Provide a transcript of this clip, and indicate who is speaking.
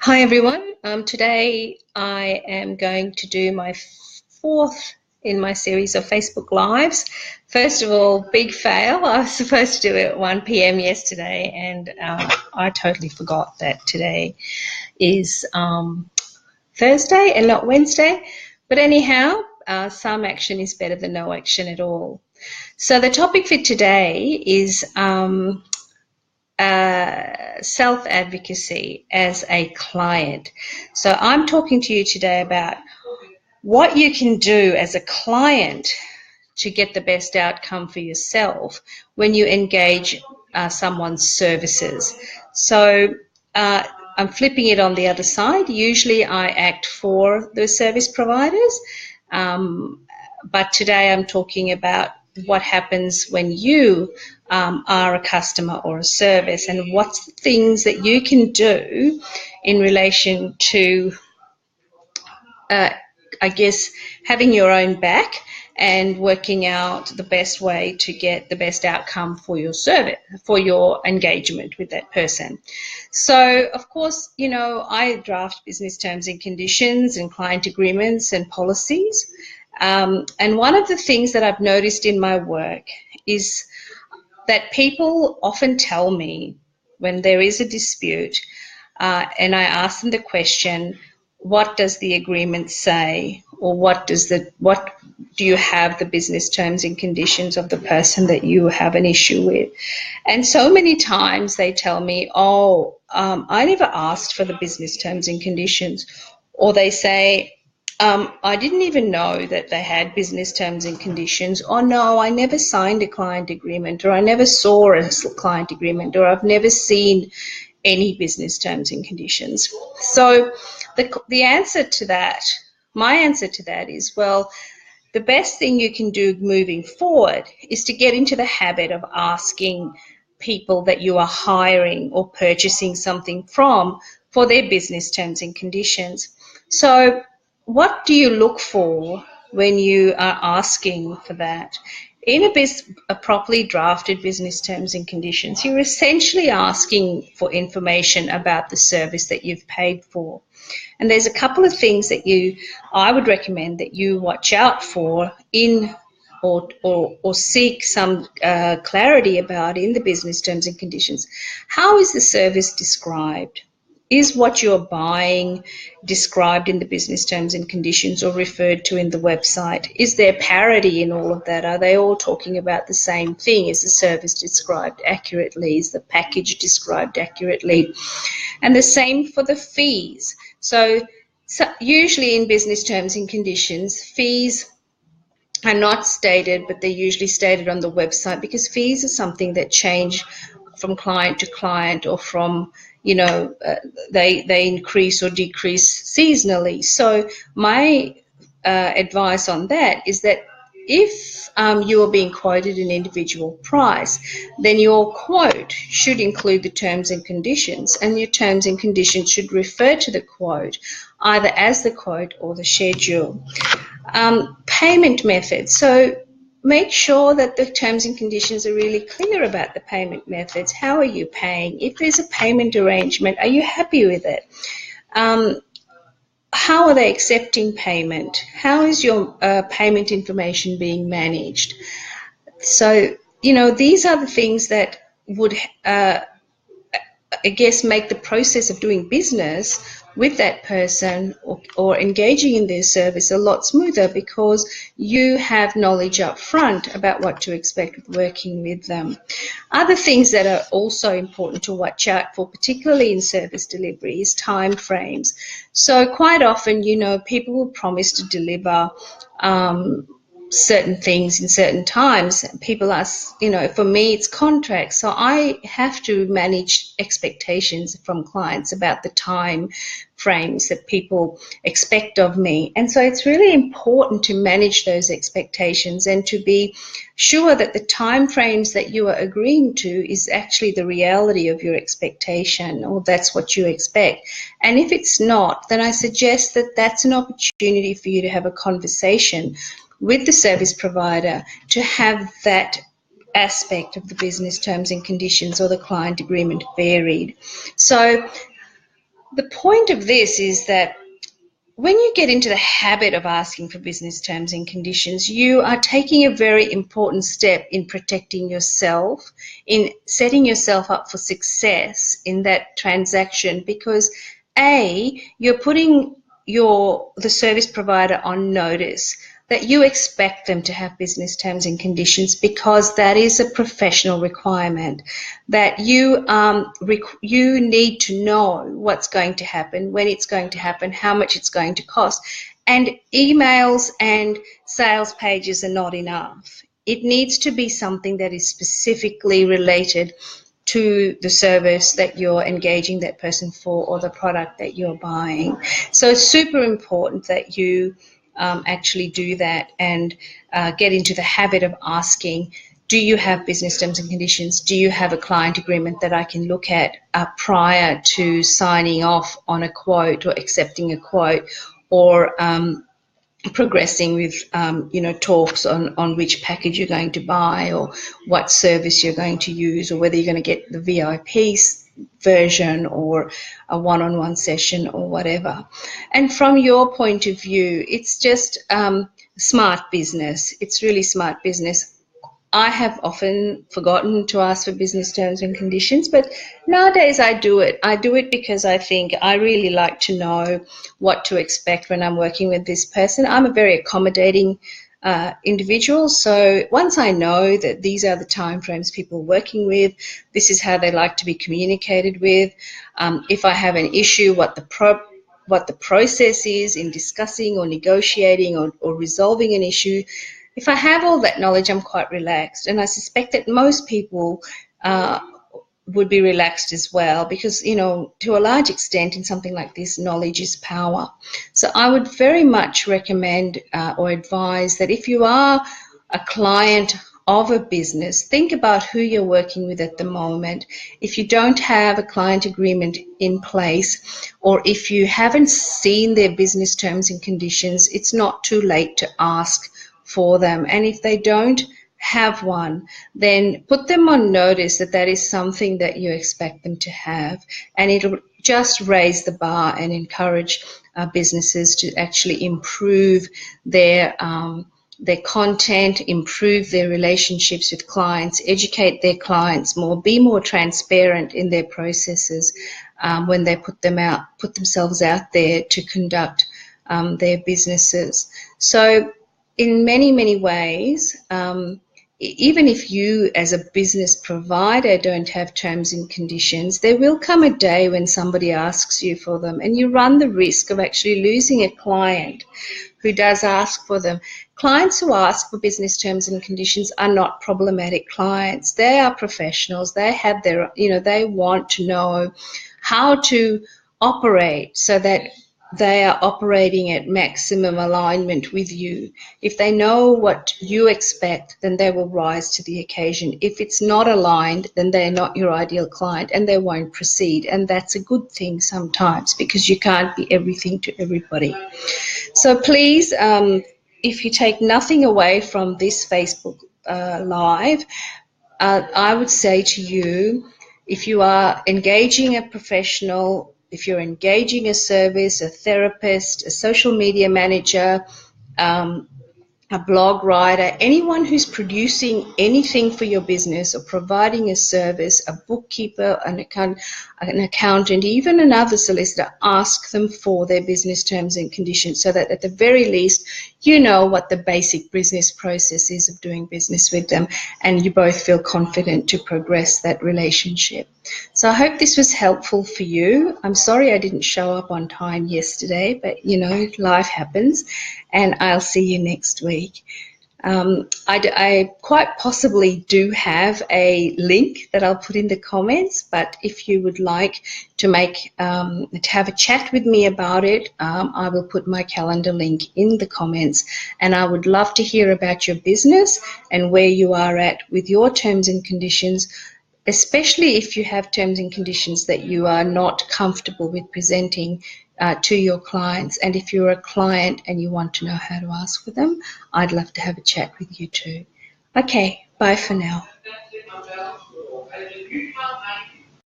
Speaker 1: Hi everyone. Today I am going to do my fourth in my series of Facebook Lives. First of all, big fail. I was supposed to do it at 1 p.m. yesterday and I totally forgot that today is Thursday and not Wednesday. But anyhow, some action is better than no action at all. So the topic for today is self-advocacy as a client. So I'm talking to you today about what you can do as a client to get the best outcome for yourself when you engage someone's services. So I'm flipping it on the other side. Usually I act for the service providers, but today I'm talking about what happens when you are a customer or a service, and what's the things that you can do in relation to, I guess, having your own back and working out the best way to get the best outcome for your service, for your engagement with that person. So, of course, you know, I draft business terms and conditions and client agreements and policies. And one of the things that I've noticed in my work is that people often tell me when there is a dispute, and I ask them the question, what does the agreement say, or what do you have the business terms and conditions of the person that you have an issue with? And so many times they tell me, I never asked for the business terms and conditions, or they say, I didn't even know that they had business terms and conditions, or no, I never signed a client agreement, or I never saw a client agreement, or I've never seen any business terms and conditions. So the answer to that, my answer to that is, well, the best thing you can do moving forward is to get into the habit of asking people that you are hiring or purchasing something from for their business terms and conditions. So what do you look for when you are asking for that? In a properly drafted business terms and conditions, you're essentially asking for information about the service that you've paid for. And there's a couple of things that I would recommend that you watch out for in or seek some clarity about in the business terms and conditions. How is the service described? Is what you're buying described in the business terms and conditions or referred to in the website? Is there parity in all of that? Are they all talking about the same thing? Is the service described accurately? Is the package described accurately? And the same for the fees. So usually in business terms and conditions, fees are not stated, but they're usually stated on the website, because fees are something that change from client to client, or from, you know, they increase or decrease seasonally. So my advice on that is that if you are being quoted an individual price, then your quote should include the terms and conditions, and your terms and conditions should refer to the quote, either as the quote or the schedule. Payment methods. So make sure that the terms and conditions are really clear about the payment methods. How are you paying? If there's a payment arrangement, are you happy with it? How are they accepting payment? How is your payment information being managed? So, you know, these are the things that would, I guess, make the process of doing business with that person or engaging in their service a lot smoother, because you have knowledge up front about what to expect with working with them. Other things that are also important to watch out for, particularly in service delivery, is time frames. So quite often, you know, people will promise to deliver certain things in certain times. People ask, you know, for me it's contracts, so I have to manage expectations from clients about the time frames that people expect of me. And so it's really important to manage those expectations and to be sure that the time frames that you are agreeing to is actually the reality of your expectation, or that's what you expect. And if it's not, then I suggest that that's an opportunity for you to have a conversation with the service provider to have that aspect of the business terms and conditions or the client agreement varied. So the point of this is that when you get into the habit of asking for business terms and conditions, you are taking a very important step in protecting yourself, in setting yourself up for success in that transaction, because A, you're putting the service provider on notice that you expect them to have business terms and conditions, because that is a professional requirement, that you need to know what's going to happen, when it's going to happen, how much it's going to cost. And emails and sales pages are not enough. It needs to be something that is specifically related to the service that you're engaging that person for, or the product that you're buying. So it's super important that you actually do that and get into the habit of asking, do you have business terms and conditions? Do you have a client agreement that I can look at prior to signing off on a quote or accepting a quote, or progressing with talks on which package you're going to buy, or what service you're going to use, or whether you're going to get the VIP version or a one-on-one session or whatever. And from your point of view, it's just smart business. It's really smart business. I have often forgotten to ask for business terms and conditions, but nowadays I do it. I do it because I think I really like to know what to expect when I'm working with this person. I'm a very accommodating individual, so once I know that these are the timeframes people are working with, this is how they like to be communicated with. If I have an issue, what the process is in discussing or negotiating or resolving an issue. If I have all that knowledge, I'm quite relaxed, and I suspect that most people would be relaxed as well, because, to a large extent in something like this, knowledge is power. So I would very much recommend or advise that if you are a client of a business, think about who you're working with at the moment. If you don't have a client agreement in place, or if you haven't seen their business terms and conditions, it's not too late to ask for them. And if they don't have one, then put them on notice that that is something that you expect them to have, and it'll just raise the bar and encourage businesses to actually improve their content, improve their relationships with clients, educate their clients more, be more transparent in their processes when they put themselves out there to conduct their businesses. So in many, many ways, even if you as a business provider don't have terms and conditions, there will come a day when somebody asks you for them, and you run the risk of actually losing a client who does ask for them. Clients who ask for business terms and conditions are not problematic clients. They are professionals. They have their, they want to know how to operate so that they are operating at maximum alignment with you. If they know what you expect, then they will rise to the occasion. If it's not aligned, then they're not your ideal client and they won't proceed. And that's a good thing sometimes, because you can't be everything to everybody. So please, if you take nothing away from this Facebook Live, I would say to you, if you are engaging a professional, if you're engaging a service, a therapist, a social media manager, a blog writer, anyone who's producing anything for your business or providing a service, a bookkeeper, an accountant, even another solicitor, ask them for their business terms and conditions, so that at the very least you know what the basic business process is of doing business with them, and you both feel confident to progress that relationship. So I hope this was helpful for you. I'm sorry I didn't show up on time yesterday, but life happens, and I'll see you next week. I quite possibly do have a link that I'll put in the comments, but if you would like to have a chat with me about it, I will put my calendar link in the comments, and I would love to hear about your business and where you are at with your terms and conditions, especially if you have terms and conditions that you are not comfortable with presenting to your clients. And if you're a client and you want to know how to ask for them, I'd love to have a chat with you too. Okay, bye for now.